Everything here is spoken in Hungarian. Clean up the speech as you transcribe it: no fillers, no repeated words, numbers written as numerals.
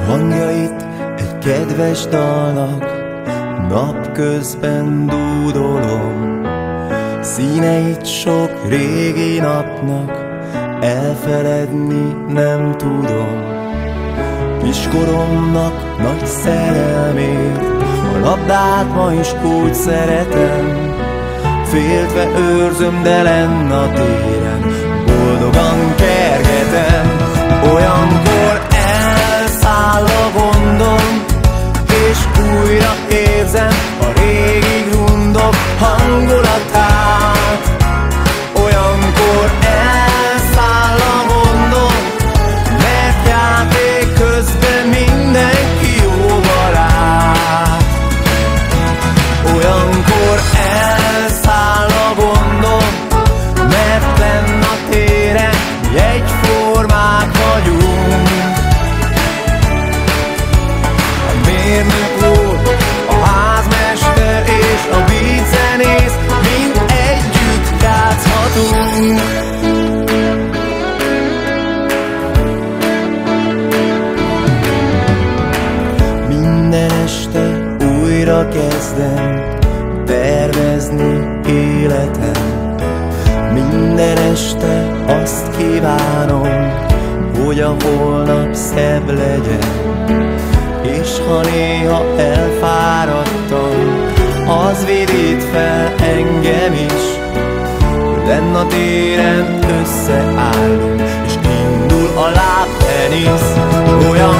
Hangjait egy kedves dalnak napközben dúdolom, színeit sok régi napnak elfeledni nem tudom. Kiskoromnak nagy szerelmét, a labdát ma is úgy szeretem, féltve őrzöm, de lenn a téren boldogan kergetem. Olyankor elszáll a gondom, és újra érzem a régi grundok hangulatát. Olyankor elszáll a gondom, mert játék közben mindenki jó barát. Olyankor elszáll a gondom, mert lenn a téren mi egyformák vagyunk. A mérnök úr, a házmester és a beatzenész mind együtt játszhatunk. Minden este újra kezdem tervezni életem. Minden este azt kívánom, hogy a holnap szebb legyen. És ha néha elfáradtam, az vidít fel engem is. Lenn a téren összeállunk, és indul a lábtenisz. Olyan